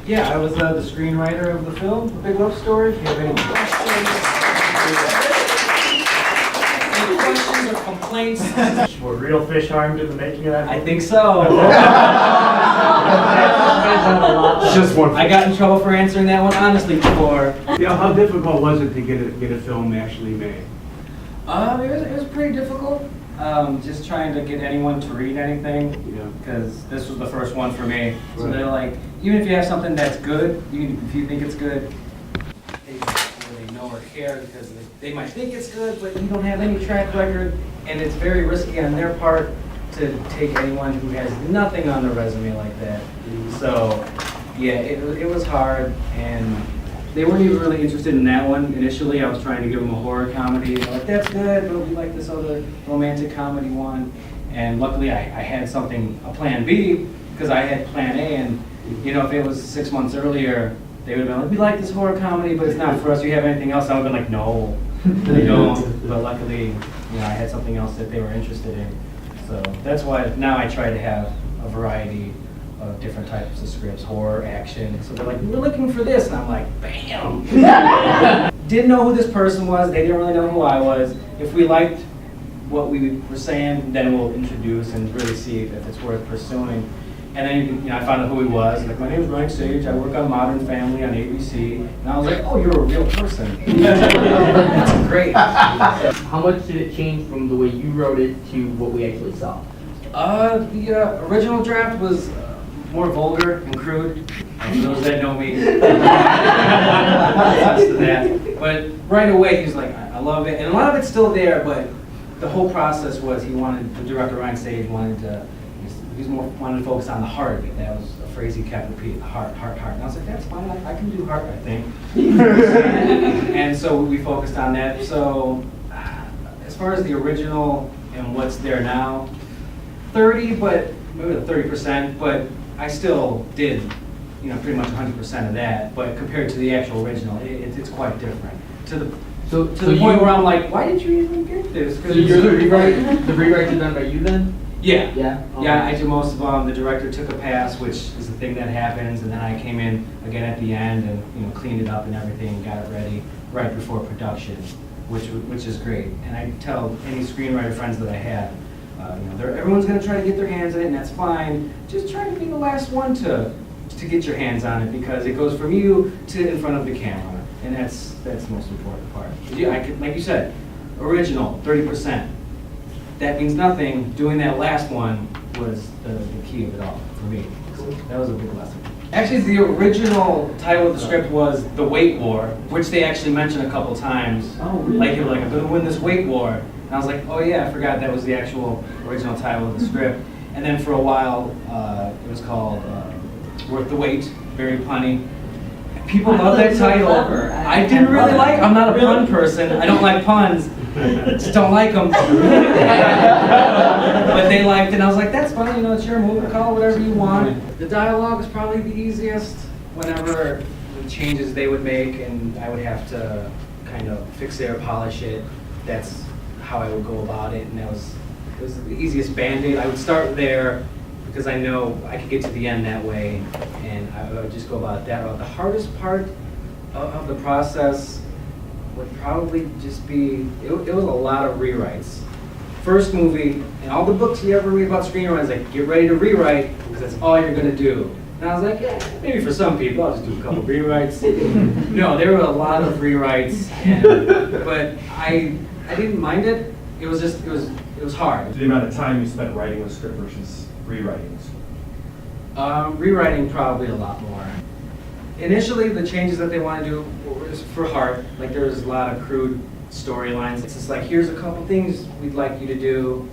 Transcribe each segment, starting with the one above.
Yeah, I was the screenwriter of the film, The Big Love Story. If you have any questions or complaints? Were real fish harmed in the making of that? I think so. Just one. I got in trouble for answering that one honestly before. Yeah, how difficult was it to get a film actually made? It was pretty difficult. Just trying to get anyone to read anything, Yeah. because this was the first one for me. So Right. they're like, even if you have something that's good, if you think it's good, they don't really know or care because they might think it's good, but you don't have any track record, and it's very risky on their part to take anyone who has nothing on their resume like that. So, yeah, it was hard, and they weren't even really interested in that one initially. I was trying to give them a horror comedy. They're like, that's good, but we like this other romantic comedy one. And luckily I had a plan B, because I had plan A, and you know, if it was 6 months earlier, they would have been like, we like this horror comedy, but it's not for us. Do you have anything else? I would have been like, no, they don't. But luckily, you know, I had something else that they were interested in. So that's why now I try to have a variety of different types of scripts, horror, action. So they're like, we're looking for this, and I'm like, bam! Didn't know who this person was, they didn't really know who I was. If we liked what we were saying, then we'll introduce and really see if it's worth pursuing. And then, you know, I found out who he was. Like, my name is Ryan Sage, I work on Modern Family on ABC. And I was like, oh, you're a real person. That's great. How much did it change from the way you wrote it to what we actually saw? The original draft was more vulgar and crude. For those that know me, attest to that. But right away, he's like, I love it. And a lot of it's still there, but the whole process was the director Ryan Sage wanted to focus on the heart of it. That was a phrase he kept repeating, heart. And I was like, that's fine, I can do heart, I think. And so we focused on that. So as far as the original and what's there now, 30, but maybe 30%, but I still did, you know, pretty much 100% of that. But compared to the actual original, it's quite different. To the point where I'm like, why did you even get this? So you're the rewrite. The rewrites are done by you then? Yeah. Yeah. Yeah, I do most of them. The director took a pass, which is the thing that happens, and then I came in again at the end and, you know, cleaned it up and everything and got it ready right before production, which is great. And I tell any screenwriter friends that I have, you know, everyone's going to try to get their hands on it, and that's fine. Just try to be the last one to get your hands on it, because it goes from you to in front of the camera, and that's the most important part. Like you said, original 30%. That means nothing. Doing that last one was the key of it all for me. So that was a big lesson. Actually, the original title of the script was The Weight War, which they actually mentioned a couple times. Oh, really? Like, they were like, I'm going to win this weight war. And I was like, oh yeah, I forgot that was the actual original title of the script. And then for a while, it was called Worth the Wait, very punny. People love that title. I didn't really like, I'm not a pun person. I don't like puns. Just don't like them. But they liked it, and I was like, that's fine, you know, it's your movie, call it whatever you want. The dialogue is probably the easiest. Whenever the changes they would make, and I would have to kind of fix it or polish it, that's how I would go about it, and it was the easiest Band-Aid. I would start there because I know I could get to the end that way, and I would just go about that route. The hardest part of the process would probably just be, it was a lot of rewrites. First movie, and all the books you ever read about screenwriting is like, get ready to rewrite, because that's all you're gonna do. And I was like, yeah, maybe for some people, I'll just do a couple rewrites. No, there were a lot of rewrites, but I didn't mind it. It was hard. The amount of time you spent writing the script versus rewriting. Rewriting probably a lot more. Initially, the changes that they want to do was for heart. Like, there's a lot of crude storylines. It's just like, here's a couple things we'd like you to do,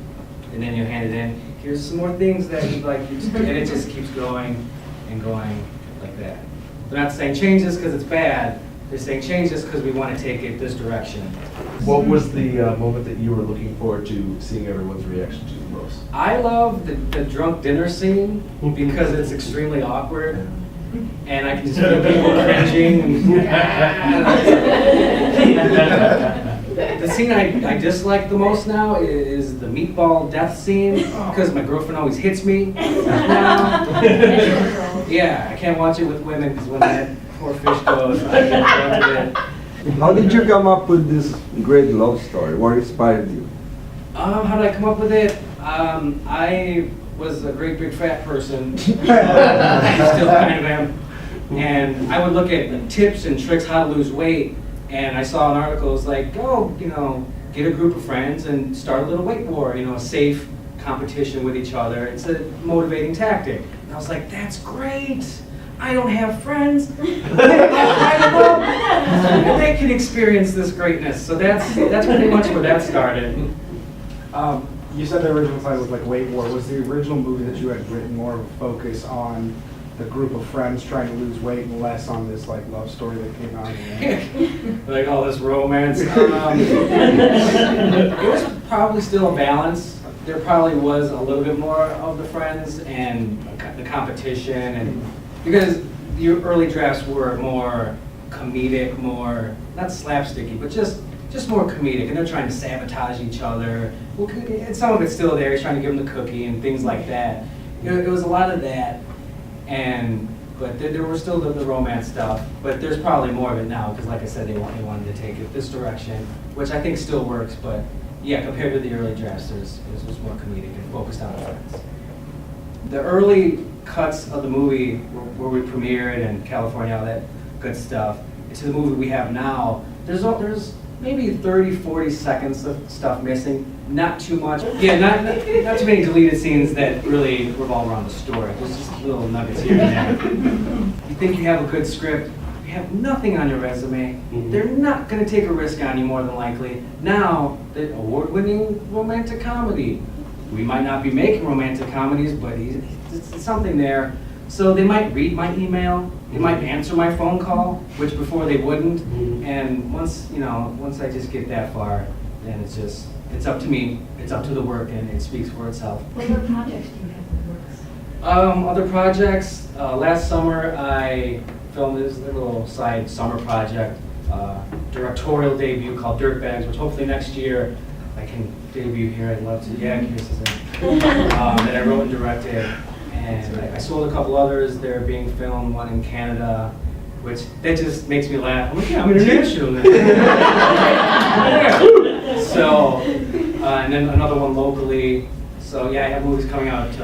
and then you hand it in. Here's some more things that we'd like you to do, and it just keeps going and going like that. They're not saying change this because it's bad. They're saying change this because we want to take it this direction. What was the moment that you were looking forward to seeing everyone's reaction to the most? I love the drunk dinner scene because it's extremely awkward. And I can just feel people cringing. The scene I dislike the most now is the meatball death scene, because my girlfriend always hits me now. Yeah, I can't watch it with women because when that poor fish goes, I get interrupted. How did you come up with this great love story? What inspired you? How did I come up with it? I was a great big fat person. I still kind of am. And I would look at tips and tricks how to lose weight. And I saw an article, it was like, go, get a group of friends and start a little weight war, a safe competition with each other. It's a motivating tactic. And I was like, that's great. I don't have friends. They can experience this greatness. So that's pretty much where that started. You said the original title was like Weight War. Was the original movie that you had written more of a focus on the group of friends trying to lose weight and less on this like love story that came out in the end? Like all this romance. It was probably still a balance. There probably was a little bit more of the friends and the competition, and because the early drafts were more comedic, more not slapsticky, but just more comedic, and they're trying to sabotage each other. Well, and some of it's still there. He's trying to give them the cookie and things like that. It was a lot of that, but there were still the romance stuff. But there's probably more of it now because, like I said, they wanted to take it this direction, which I think still works. But yeah, compared to the early drafts, it was more comedic and focused on the friends. The early cuts of the movie where we premiered in California, all that good stuff, to the movie we have now, there's maybe 30, 40 seconds of stuff missing. Not too much. Yeah, not too many deleted scenes that really revolve around the story. There's just little nuggets here and there. You think you have a good script, you have nothing on your resume. They're not going to take a risk on you more than likely. Now, the award-winning romantic comedy. We might not be making romantic comedies, but it's something there. So they might read my email, they might answer my phone call, which before they wouldn't. And once I just get that far, then it's up to me, it's up to the work, and it speaks for itself. What other projects do you have in the works? Other projects, last summer I filmed this little side summer project, directorial debut called Dirtbags, which hopefully next year I can debut here. I'd love to. Yeah, Kirsten's in. That I wrote and directed. And I sold a couple others. They're being filmed, one in Canada, which that just makes me laugh. I'm like, yeah, I'm international now. Yeah. So, and then another one locally. So yeah, I have movies coming out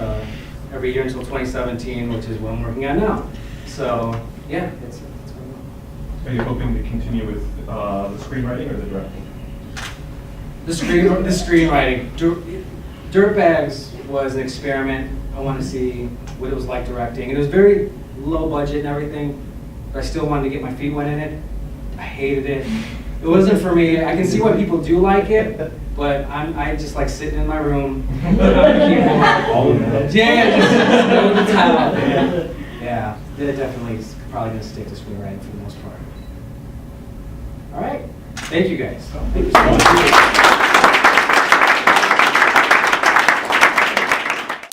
every year until 2017, which is what I'm working on now. So yeah, it's going on. Are you hoping to continue with the screenwriting or the directing? The screenwriting. Dirtbags was an experiment. I wanted to see what it was like directing. And it was very low budget and everything, but I still wanted to get my feet wet in it. I hated it. It wasn't for me. I can see why people do like it, but I just like sitting in my room. All of that. Yeah, just throw the towel. Yeah, they're definitely probably going to stick to screenwriting for the most part. All right. Thank you guys. Thank you so much.